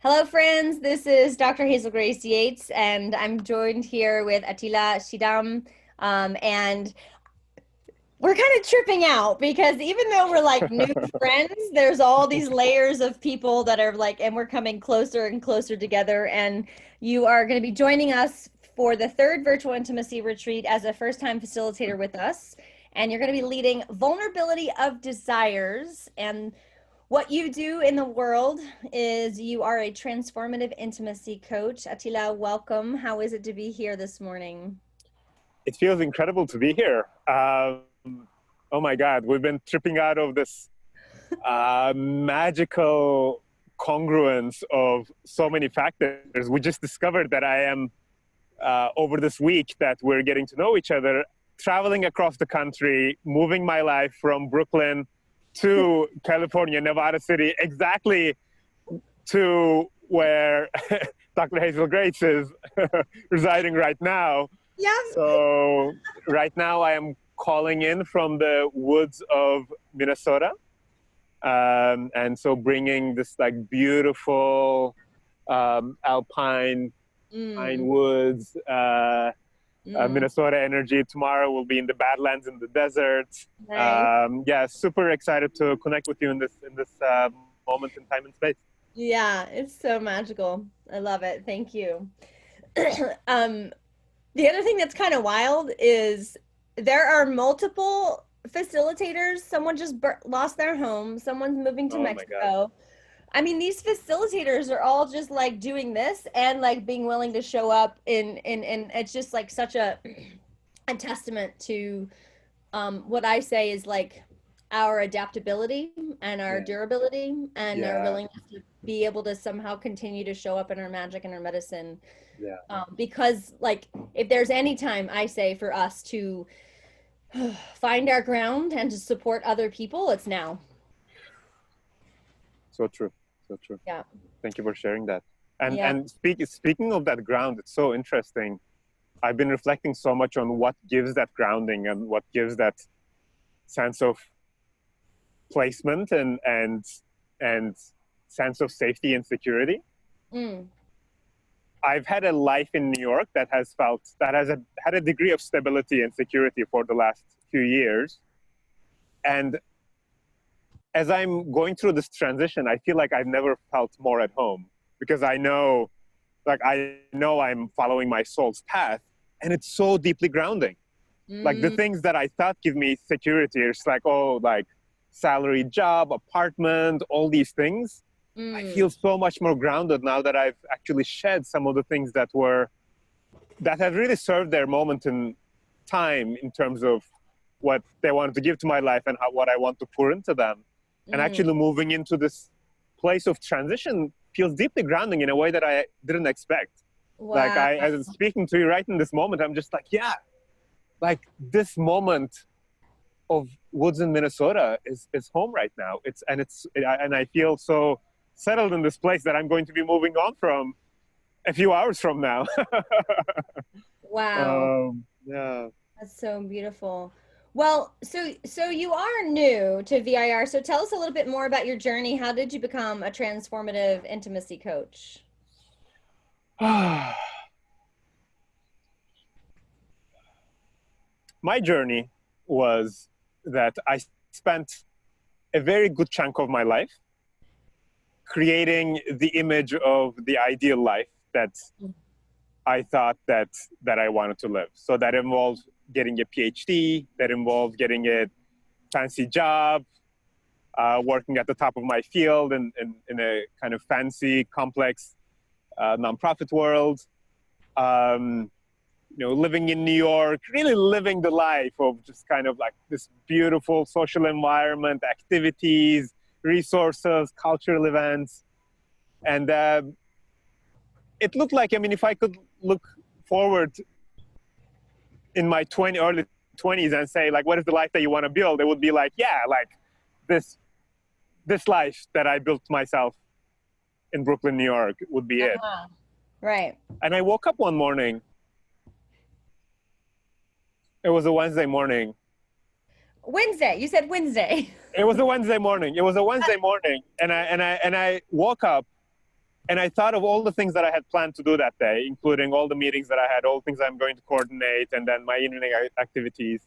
Hello, friends. This is Dr. Hazel-Grace Yates, and I'm joined here with Atilla Cidam. And we're kind of tripping out because even though we're like new friends, there's all these layers of people that are like, and we're coming closer and closer together. And you are going to be joining us for the third virtual intimacy retreat as a first-time facilitator with us. And you're going to be leading Vulnerability of Desires. And what you do in the world is you are a transformative intimacy coach. Attila, welcome. How is it to be here this morning? It feels incredible to be here. Oh my God, we've been tripping out of this magical congruence of so many factors. We just discovered that I am, over this week that we're getting to know each other, traveling across the country, moving my life from Brooklyn to California, Nevada City, exactly to where Dr. Hazel-Grace is residing right now. Yeah. So right now I am calling in from the woods of Minnesota. And so bringing this like beautiful alpine pine woods, Minnesota energy. Tomorrow we'll be in the Badlands in the desert. Nice. Yeah, super excited to connect with you in this moment in time and space. Yeah, it's so magical. I love it. Thank you. um, the other thing that's kind of wild is there are multiple facilitators. Someone just lost their home. Someone's moving to Oh my God. Mexico. I mean, these facilitators are all just like doing this and like being willing to show up in it's just like such a testament to what I say is like our adaptability and our Yeah. durability and our Yeah. willingness to be able to somehow continue to show up in our magic and our medicine. Yeah. Because like if there's any time I say for us to find our ground and to support other people, it's now. So true. So true. Yeah. Thank you for sharing that. And Yeah. and speaking of that ground, it's so interesting. I've been reflecting so much on what gives that grounding and what gives that sense of placement and sense of safety and security. Mm. I've had a life in New York that has had a degree of stability and security for the last few years. And as I'm going through this transition, I feel like I've never felt more at home because I know I'm following my soul's path, and it's so deeply grounding. Like the Mm. things that I thought give me security, it's like, oh, like salary, job, apartment, all these things. I Mm. feel so much more grounded now that I've actually shed some of the things that have really served their moment in time in terms of what they wanted to give to my life and what I want to pour into them. And Mm. actually moving into this place of transition feels deeply grounding in a way that I didn't expect. Like Wow. as I'm speaking to you right in this moment, I'm just like, yeah, like this moment of woods in Minnesota is home right now. And I feel so settled in this place that I'm going to be moving on from a few hours from now. Wow. Yeah. That's so beautiful. Well, so you are new to VIR. So tell us a little bit more about your journey. How did you become a transformative intimacy coach? My journey was that I spent a very good chunk of my life creating the image of the ideal life that I thought that I wanted to live. So that involved getting a PhD, that involved getting a fancy job, working at the top of my field in a kind of fancy, complex nonprofit world. Living in New York, really living the life of just kind of like this beautiful social environment, activities, resources, cultural events. And it looked like, I mean, if I could look forward in my early 20s and say, like, what is the life that you want to build? It would be like, yeah, like this life that I built myself in Brooklyn, New York would be it. Uh-huh. Right. And I woke up one morning. It was a Wednesday morning. Wednesday. You said Wednesday. It was a Wednesday morning. And I woke up And I thought of all the things that I had planned to do that day, including all the meetings that I had, all the things I'm going to coordinate, and then my evening activities.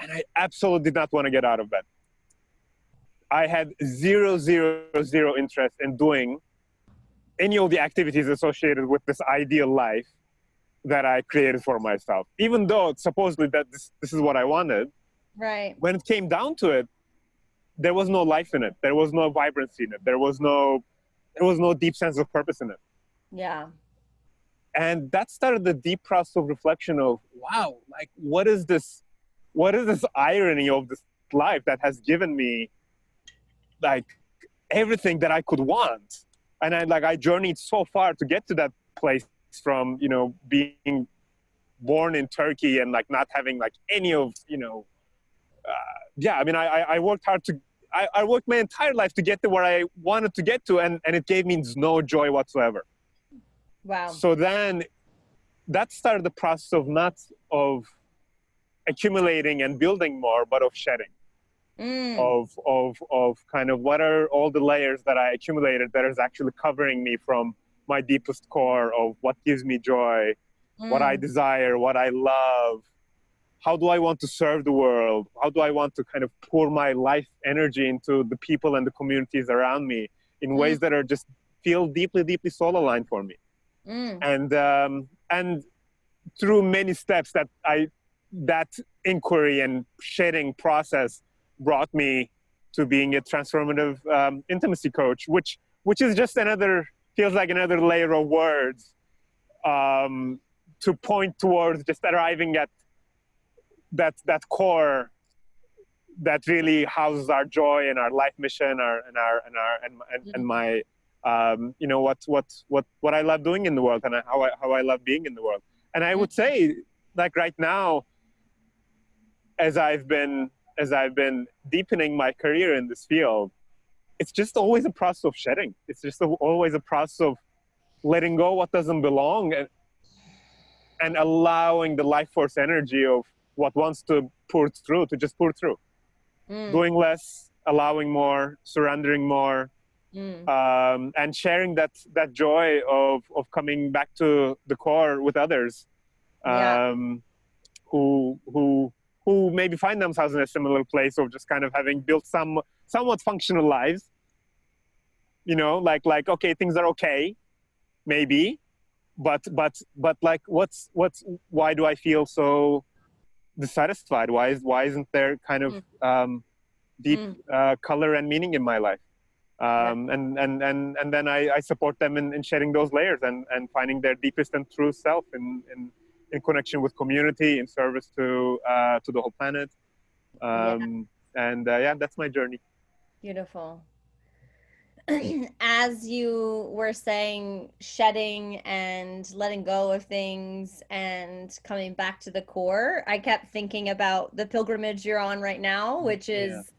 And I absolutely did not want to get out of bed. I had zero interest in doing any of the activities associated with this ideal life that I created for myself. Even though supposedly that this is what I wanted, Right. when it came down to it, there was no life in it. There was no vibrancy in it. There was no deep sense of purpose in it. Yeah. And that started the deep process of reflection of, wow, like what is this irony of this life that has given me like everything that I could want? And I journeyed so far to get to that place, from, being born in Turkey and like not having like any of, I worked hard I worked my entire life to get to where I wanted to get to, and it gave me no joy whatsoever. Wow. So then that started the process of not of accumulating and building more, but of shedding. Of kind of what are all the layers that I accumulated that is actually covering me from my deepest core of what gives me joy, what I desire, what I love. How do I want to serve the world? How do I want to kind of pour my life energy into the people and the communities around me in ways that are just feel deeply, deeply soul aligned for me? And through many steps that inquiry and shedding process brought me to being a transformative intimacy coach, which is just feels like another layer of words to point towards just arriving at that core that really houses our joy and our life mission, and my what I love doing in the world, and how I love being in the world. And I would say, like right now, as I've been deepening my career in this field, it's just always a process of shedding. It's just always a process of letting go what doesn't belong, and allowing the life force energy of what wants to pour through to just pour through. Doing less, allowing more, surrendering more, and sharing that joy of coming back to the core with others, who maybe find themselves in a similar place of just kind of having built somewhat functional lives. Like okay, things are okay, maybe, but like why do I feel so dissatisfied? Why isn't there kind of deep color and meaning in my life? And then I support them in shedding those layers and finding their deepest and true self in connection with community, in service to the whole planet. And that's my journey. Beautiful. As you were saying, shedding and letting go of things and coming back to the core, I kept thinking about the pilgrimage you're on right now, which is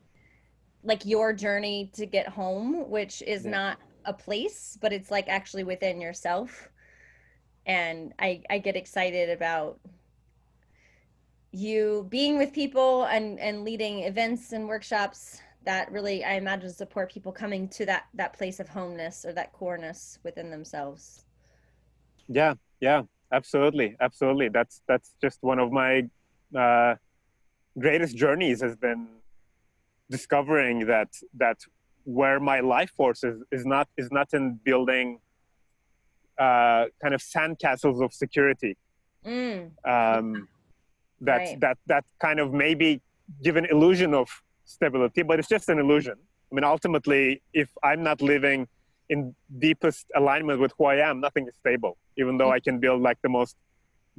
like your journey to get home, which is not a place, but it's like actually within yourself. And I get excited about you being with people and leading events and workshops that really, I imagine, support people coming to that place of homeness or that coreness within themselves. Yeah, absolutely. That's just one of my greatest journeys, has been discovering that where my life force is not in building kind of sandcastles of security. That kind of maybe give an illusion of stability, but it's just an illusion. I mean, ultimately, if I'm not living in deepest alignment with who I am, nothing is stable. Even though I can build like the most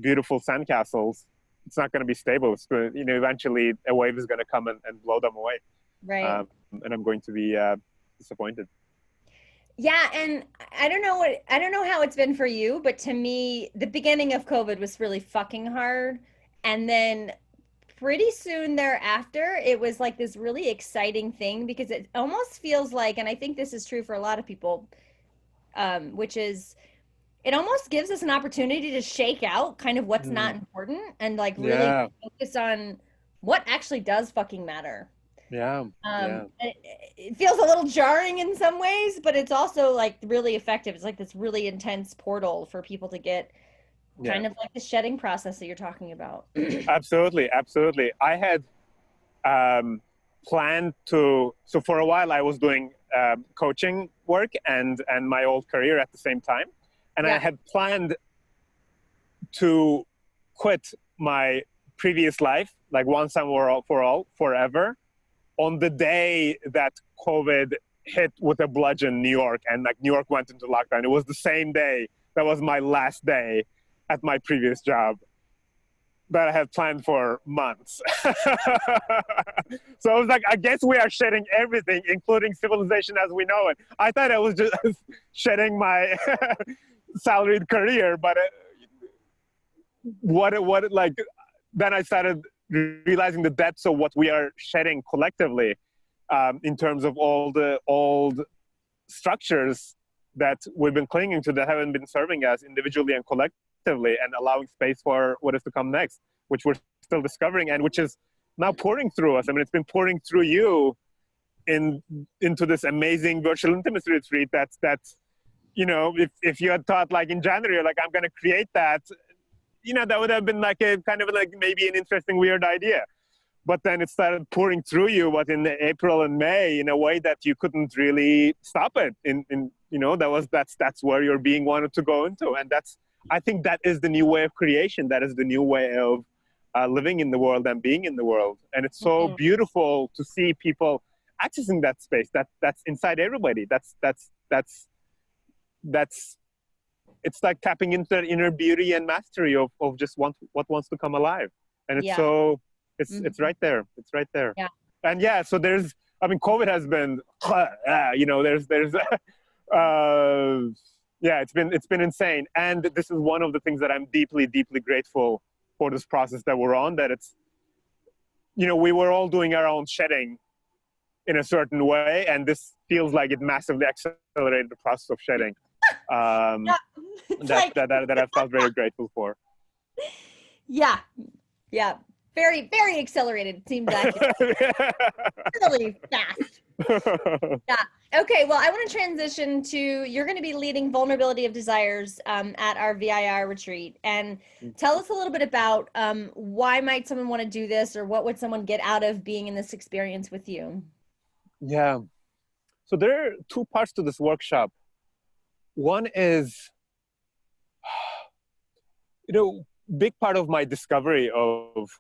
beautiful sandcastles, it's not going to be stable. It's going to, eventually a wave is going to come and blow them away. Right. And I'm going to be disappointed. Yeah, and I don't know how it's been for you, but to me, the beginning of COVID was really fucking hard. And then pretty soon thereafter, it was like this really exciting thing, because it almost feels like, and I think this is true for a lot of people, which is it almost gives us an opportunity to shake out kind of what's not important and like really focus on what actually does fucking matter. Yeah. Yeah. It feels a little jarring in some ways, but it's also like really effective. It's like this really intense portal for people to get Yeah. kind of like the shedding process that you're talking about. Absolutely. Absolutely. I had um, planned to. So for a while, I was doing coaching work and my old career at the same time, and I Yeah. had planned to quit my previous life, like once and for all, forever, on the day that COVID hit with a bludgeon New York, and like New York went into lockdown. It was the same day that was my last day at my previous job that I had planned for months. So I was like, I guess we are shedding everything, including civilization as we know it. I thought I was just shedding my salaried career, but like, then I started realizing the depths of what we are shedding collectively, in terms of all the old structures that we've been clinging to that haven't been serving us individually and collectively, and allowing space for what is to come next, which we're still discovering and which is now pouring through us. I mean, it's been pouring through you into this amazing virtual intimacy retreat. That's if you had thought like in January, like I'm going to create that, that would have been like a kind of like maybe an interesting, weird idea. But then it started pouring through you, what in April and May, in a way that you couldn't really stop it. That's where your being wanted to go into, and I think that is the new way of creation. That is the new way of living in the world and being in the world. And it's so Mhm. beautiful to see people accessing that space. That's inside everybody. That's it's like tapping into that inner beauty and mastery of just what wants to come alive. And it's Yeah. so it's Mhm. right there. It's right there. Yeah. And yeah, so COVID has been, there's yeah, it's been insane. And this is one of the things that I'm deeply, deeply grateful for, this process that we're on, that it's, we were all doing our own shedding in a certain way, and this feels like it massively accelerated the process of shedding. Yeah. Um, It's that, like, that, that, that I felt very grateful for. yeah, yeah. Very, very accelerated. Seems accurate. Really fast. Yeah. Okay. Well, I want to transition to you're going to be leading vulnerability of desires at our VIR retreat, and tell us a little bit about why might someone want to do this, or what would someone get out of being in this experience with you? Yeah. So there are two parts to this workshop. One is, big part of my discovery of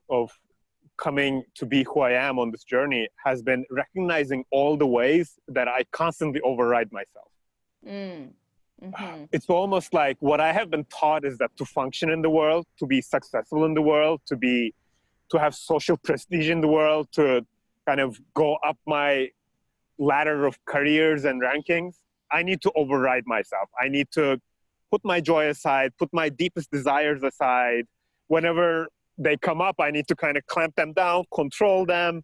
coming to be who I am on this journey has been recognizing all the ways that I constantly override myself. Mm. Mm-hmm. It's almost like what I have been taught is that to function in the world, to be successful in the world, to have social prestige in the world, to kind of go up my ladder of careers and rankings, I need to override myself. I need to put my joy aside, put my deepest desires aside. Whenever they come up, I need to kind of clamp them down, control them,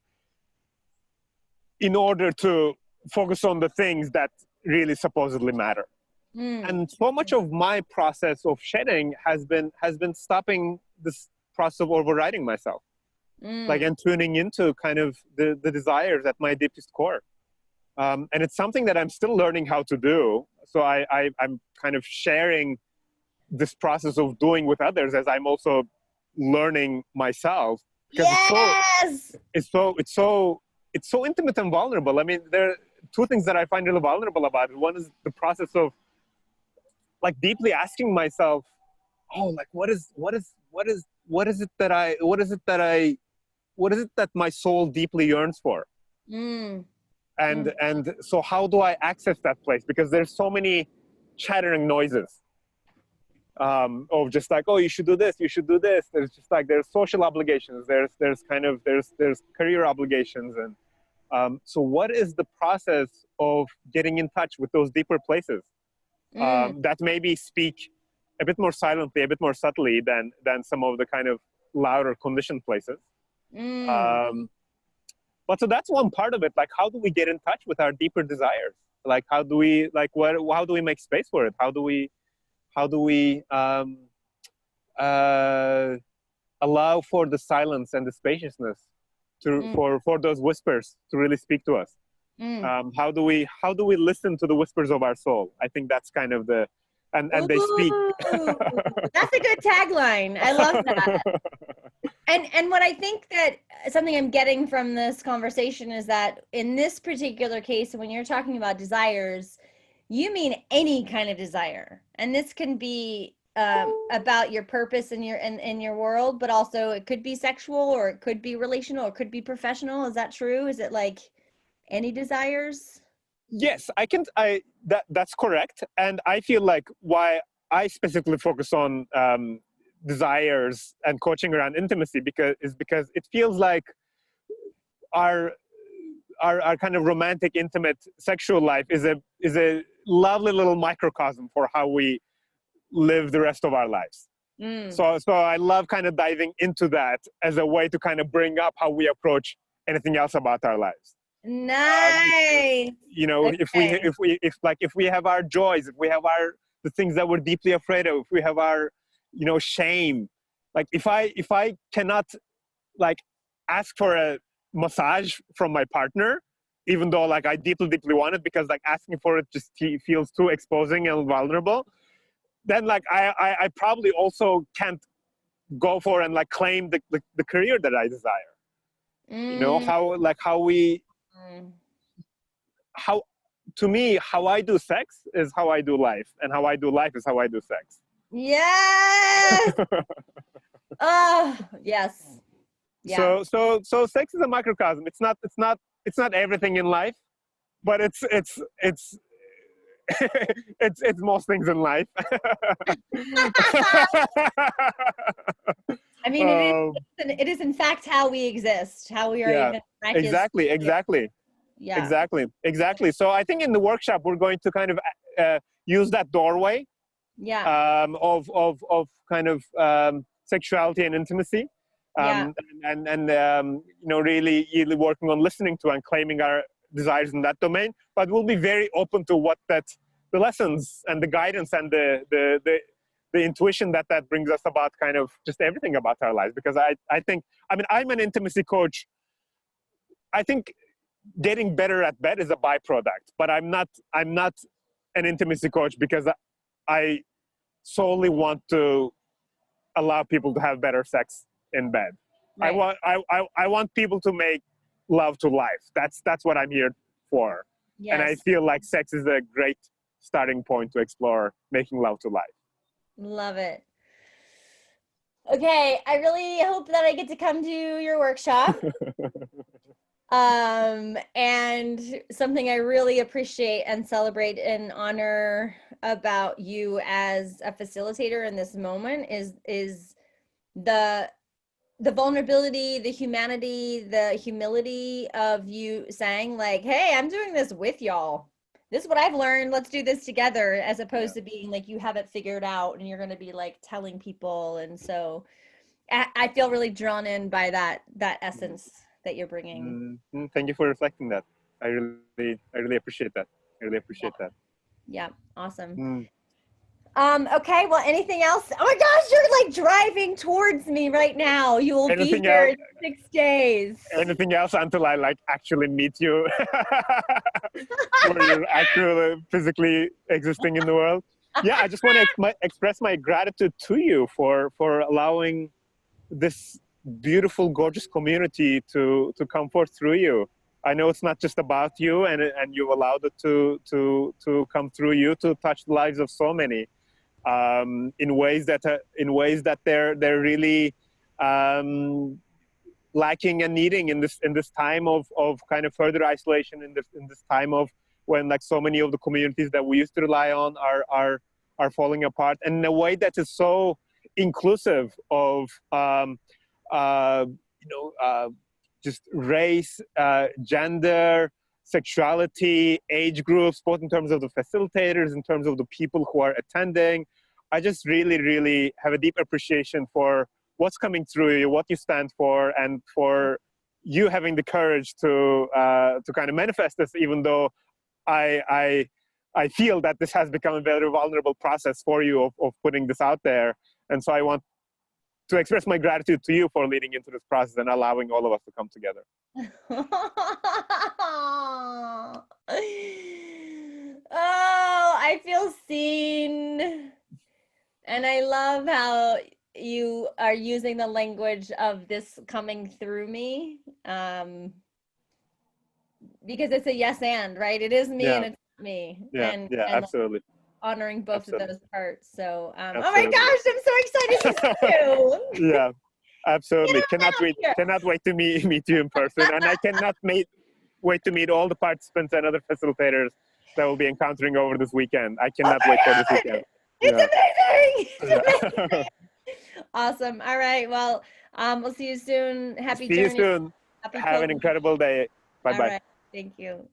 in order to focus on the things that really supposedly matter. Mm. And so much of my process of shedding has been stopping this process of overriding myself, like, Mm. and tuning into kind of the desires at my deepest core. And it's something that I'm still learning how to do. So I'm kind of sharing this process of doing with others as I'm also learning myself, because Yes. it's so intimate and vulnerable. I mean, there are two things that I find really vulnerable about it. One is the process of like deeply asking myself, oh, like what is it that my soul deeply yearns for? Mm. Mm. And so how do I access that place? Because there's so many chattering noises, of just like, oh, you should do this, you should do this. There's just like, there's social obligations, there's career obligations. And so what is the process of getting in touch with those deeper places, Mm. that maybe speak a bit more silently, a bit more subtly than some of the kind of louder conditioned places? Mm. um, but so that's one part of it. Like, how do we get in touch with our deeper desires? Like, how do we, like, how do we make space for it? How do we uh, allow for the silence and the spaciousness Mm, for those whispers to really speak to us. mm. How do we listen to the whispers of our soul? I think that's kind of the and they speak. Ooh, that's a good tagline. I love that. And what I think that something I'm getting from this conversation is that in this particular case, when you're talking about desires, you mean any kind of desire. And this can be about your purpose in your world, but also it could be sexual or it could be relational or it could be professional. Is that true? Is it like any desires? Yes, I can. That's correct, and I feel like why I specifically focus on desires and coaching around intimacy because it feels like our our kind of romantic, intimate, sexual life is a lovely little microcosm for how we live the rest of our lives. Mm. So I love kind of diving into that as a way to kind of bring up how we approach anything else about our lives. Um, Nice. you know, Okay. if we have our joys, if we have our the things that we're deeply afraid of, if we have our shame, like if I cannot like ask for a massage from my partner, even though like I deeply want it, because like asking for it just feels too exposing and vulnerable, then like I probably also can't go for and like claim the career that I desire. Mm. How to me how I do sex is how I do life, and how I do life is how I do sex. Yes. Oh, yes. Yeah. So sex is a microcosm. It's not everything in life, but it's it's most things in life. I mean, um, it is in fact how we exist, how we are yeah, even miraculously exactly, here. exactly. Yeah. Exactly. So I think in the workshop we're going to kind of use that doorway Yeah. of kind of sexuality and intimacy, Yeah. and really working on listening to and claiming our desires in that domain. But we'll be very open to what the lessons and the guidance and the intuition that brings us about kind of just everything about our lives. Because I think, I mean, I'm an intimacy coach. I think getting better at bed is a byproduct, but I'm not an intimacy coach because I solely want to allow people to have better sex in bed. Right. I want people to make love to life. That's what I'm here for. And I Yes. feel like sex is a great starting point to explore making love to life. Love it. Okay, I really hope that I get to come to your workshop. And something I really appreciate and celebrate and honor about you as a facilitator in this moment is the the vulnerability, the humanity, the humility of you saying like, "Hey, I'm doing this with y'all. This is what I've learned. Let's do this together," as Yeah. opposed to being like you have it figured out and you're going to be like telling people. And so I feel really drawn in by that essence that you're bringing. Thank you for reflecting that. I really appreciate that. I really appreciate that. Yeah, awesome. Mm. Okay, well, anything else? Oh my gosh, you're like driving towards me right now. You will be Anything here else? in 6 days. Anything else until I like actually meet you, where you're actually physically existing in the world? Yeah, I just want to express my gratitude to you for allowing this beautiful, gorgeous community to come forth through you. I know it's not just about you, and you've allowed it to come through you to touch the lives of so many, in ways that they're really lacking and needing in this time of kind of further isolation, in this time of when like so many of the communities that we used to rely on are falling apart, and in a way that is so inclusive of uh, you know uh, just race, gender, sexuality, age groups, both in terms of the facilitators, in terms of the people who are attending. I just really have a deep appreciation for what's coming through you, what you stand for, and for you having the courage to kind of manifest this, even though I feel that this has become a very vulnerable process for you of putting this out there. And so I want to express my gratitude to you for leading into this process and allowing all of us to come together. Oh, I feel seen. And I love how you are using the language of this coming through me. Because it's a yes and, right? It is me Yeah, and it's not me. yeah, yeah, And like absolutely. honoring both of Absolutely. those parts. So oh my Absolutely. gosh, I'm so excited to see you. Yeah, Get absolutely. on out here. Cannot wait to meet you in person. And I cannot wait to meet all the participants and other facilitators that we'll be encountering over this weekend. I Oh cannot my wait for this weekend. God. It's Yeah. amazing. It's Yeah. amazing. Awesome. All right. Well, we'll see you soon. Happy See you journey. soon. Happy Have an pilgrimage. incredible day. Bye All bye. right. Thank you.